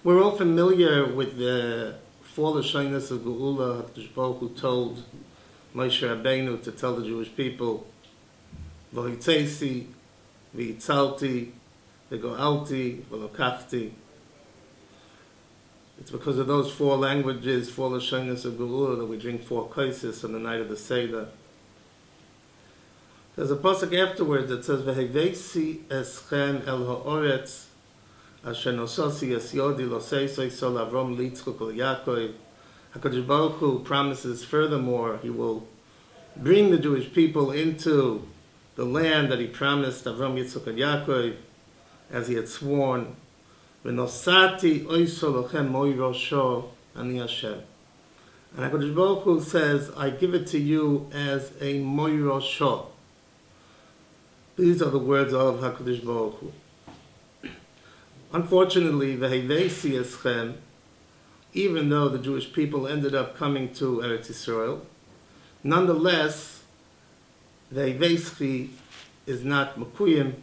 We're all familiar with the four Lashonos of Geula. HaKadosh Baruch Hu told Moshe Rabbeinu to tell the Jewish people, V'hitzesi, v'hitzalti, v'go'alti, v'lokachti. It's because of those four languages, four Lashonos of Geula, that we drink four kaisis on the night of the Seder. There's a pasuk afterwards that says, V'hevesi eschem el ha'oretz, Asher nosasi es yodi loseisoi sol Avram litzchok Yaakov. HaKadosh Baruch Hu promises furthermore he will bring the Jewish people into the land that he promised Avram, Yitzchok, and Yaakov, as he had sworn. V'nosati oiso lochem moi rosho ani Hashem. And HaKadosh Baruch Hu says, I give it to you as a moi rosho. These are the words of HaKadosh Baruch Hu. Unfortunately, v'hevesi eschem, even though the Jewish people ended up coming to Eretz Yisroel, nonetheless, v'hevesi is not mekuyim.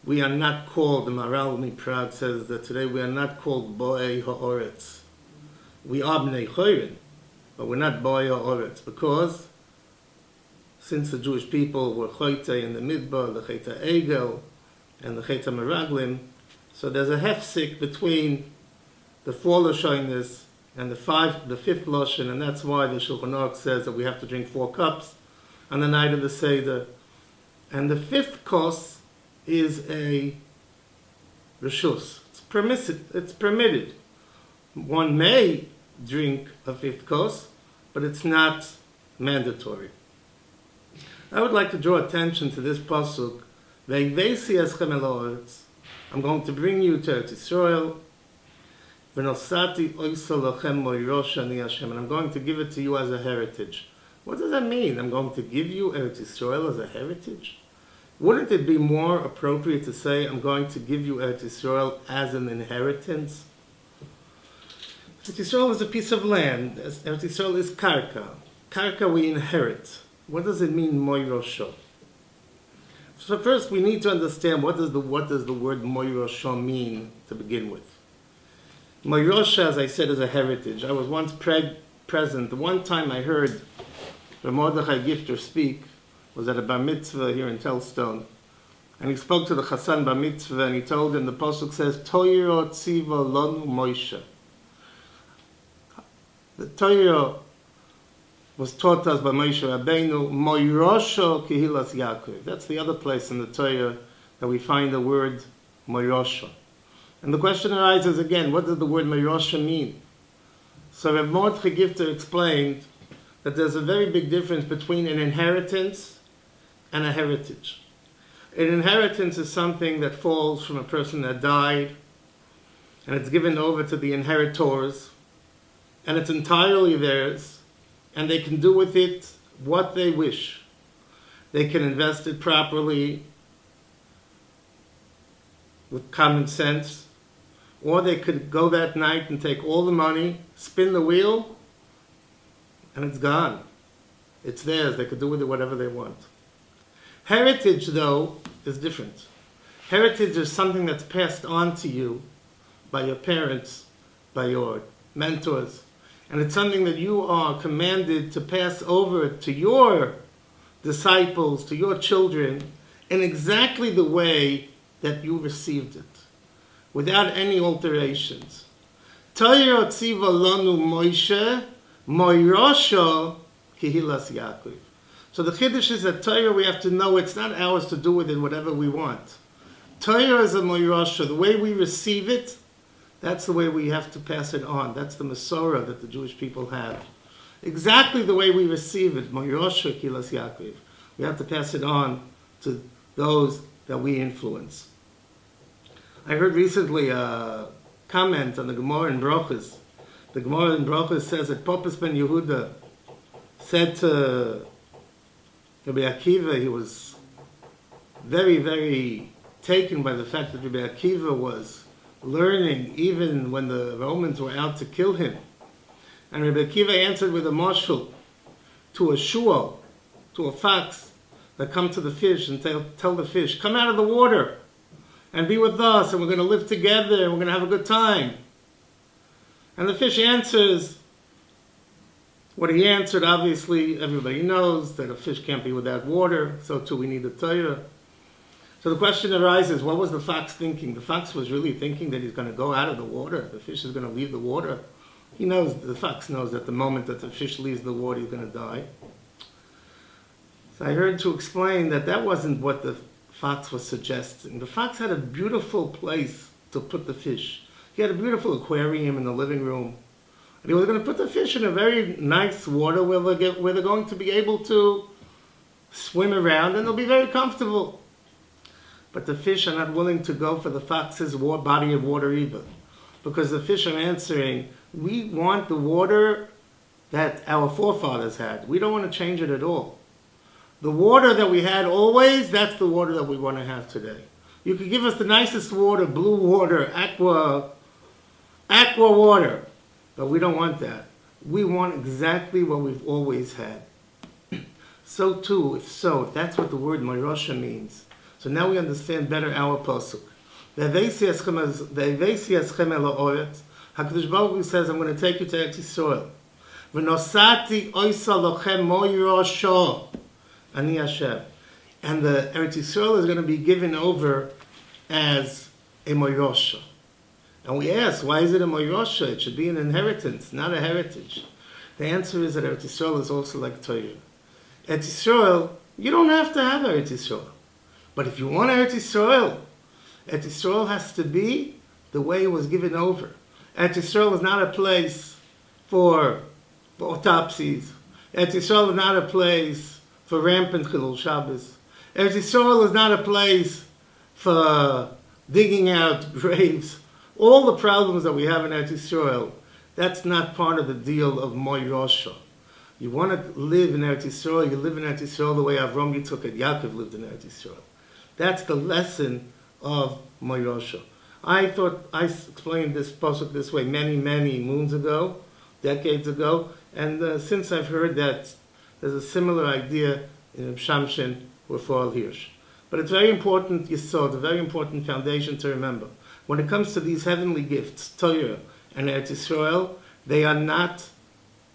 We are not called, the Maral Miprag says that today we are not called Bo'ei Ha'oretz. We are Bnei Chorin, but we're not Bo'ei Ha'oretz, because since the Jewish people were Choyte in the Midbar, the Cheta Egel, and the Cheta Meraglim, so there's a hefsik between the four Lashonos and the fifth Lashon, and that's why the Shulchan Aruch says that we have to drink 4 cups on the night of the Seder. And the fifth kos is a reshus. It's permitted. One may drink a fifth kos, but it's not mandatory. I would like to draw attention to this pasuk, Ve'ivesi eschem el ha'oretz. I'm going to bring you to Eretz Yisroel. V'nosati oiso lochem moi rosh ani Hashem. And I'm going to give it to you as a heritage. What does that mean? I'm going to give you Eretz Yisroel as a heritage? Wouldn't it be more appropriate to say, I'm going to give you Eretz Yisroel as an inheritance? Eretz Yisroel is a piece of land. Eretz Yisroel is karka. Karka we inherit. What does it mean, moi rosho? So first, we need to understand what does the word moirosha mean to begin with. Moirosha, as I said, is a heritage. I was once present. The one time I heard Mordechai Gifter speak was at a bar mitzvah here in Telstone, and he spoke to the Chassan bar mitzvah, and he told him the pasuk says Torah tziva lonu Moshe. The Torah was taught us by Moshe Rabbeinu, Moirosho Kehilas Yaakov. That's the other place in the Torah that we find the word Moirosho. And the question arises again, what does the word Moirosho mean? So Reb Mordechai Gifter explained that there's a very big difference between an inheritance and a heritage. An inheritance is something that falls from a person that died, and it's given over to the inheritors, and it's entirely theirs, and they can do with it what they wish. They can invest it properly with common sense, or they could go that night and take all the money, spin the wheel, and it's gone. It's theirs. They could do with it whatever they want. Heritage, though, is different. Heritage is something that's passed on to you by your parents, by your mentors, and it's something that you are commanded to pass over to your disciples, to your children, in exactly the way that you received it, without any alterations. Torah tziva lanu Moshe, moirosho kehilas Yaakov. So the chiddush is that Torah, we have to know it's not ours to do with it whatever we want. Torah is a moirosho. The way we receive it, that's the way we have to pass it on. That's the Masorah that the Jewish people have. Exactly the way we receive it, Moirosha Kilas Yaakov. We have to pass it on to those that we influence. I heard recently a comment on the Gemara in Brochus. The Gemara in Brochus says that Popus ben Yehuda said to Rabbi Akiva, he was very, very taken by the fact that Rabbi Akiva was learning even when the Romans were out to kill him. And Rabbi Akiva answered with a mashal to a shual, to a fox that come to the fish and tell the fish, come out of the water and be with us, and we're going to live together and we're going to have a good time. And the fish answers what he answered. Obviously, everybody knows that a fish can't be without water, so too we need the Torah. So the question arises, what was the fox thinking? The fox was really thinking that he's going to go out of the water. The fish is going to leave the water. He knows, the fox knows that the moment that the fish leaves the water, he's going to die. So I heard to explain that that wasn't what the fox was suggesting. The fox had a beautiful place to put the fish. He had a beautiful aquarium in the living room. And he was going to put the fish in a very nice water where they're going to be able to swim around and they'll be very comfortable. But the fish are not willing to go for the fox's body of water either. Because the fish are answering, we want the water that our forefathers had. We don't want to change it at all. The water that we had always, that's the water that we want to have today. You could give us the nicest water, blue water, aqua water. But we don't want that. We want exactly what we've always had. So too, if that's what the word Moirosha means. So now we understand better our pasuk. HaKadosh Baruch Hu says, I'm going to take you to Eretz Yisroel. V'nosati oisa lochem moirosha ani Hashem. And the Eretz Yisroel is going to be given over as a moirosha. And we ask, why is it a moirosha? It should be an inheritance, not a heritage. The answer is that Eretz Yisroel is also like Torah. Eretz Yisroel, you don't have to have Eretz Yisroel. But if you want Eretz Yisroel has to be the way it was given over. Eretz Yisroel is not a place for autopsies. Eretz Yisroel is not a place for rampant Chilul Shabbos. Eretz Yisroel is not a place for digging out graves. All the problems that we have in Eretz Yisroel, that's not part of the deal of Moirosha. You want to live in Eretz Yisroel, you live in Eretz Yisroel the way Avram Yitzchak and Yaakov lived in Eretz Yisroel. That's the lesson of Moirosha. I thought I explained this pasuk this way many, many moons ago, decades ago, and since I've heard that there's a similar idea in Shamshin with Paul Hirsch. But it's very important, Yesod, a very important foundation to remember. When it comes to these heavenly gifts, Torah and Eretz Yisroel, they are not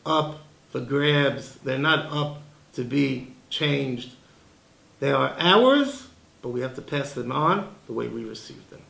up for grabs. They're not up to be changed. They are ours, but we have to pass them on the way we receive them.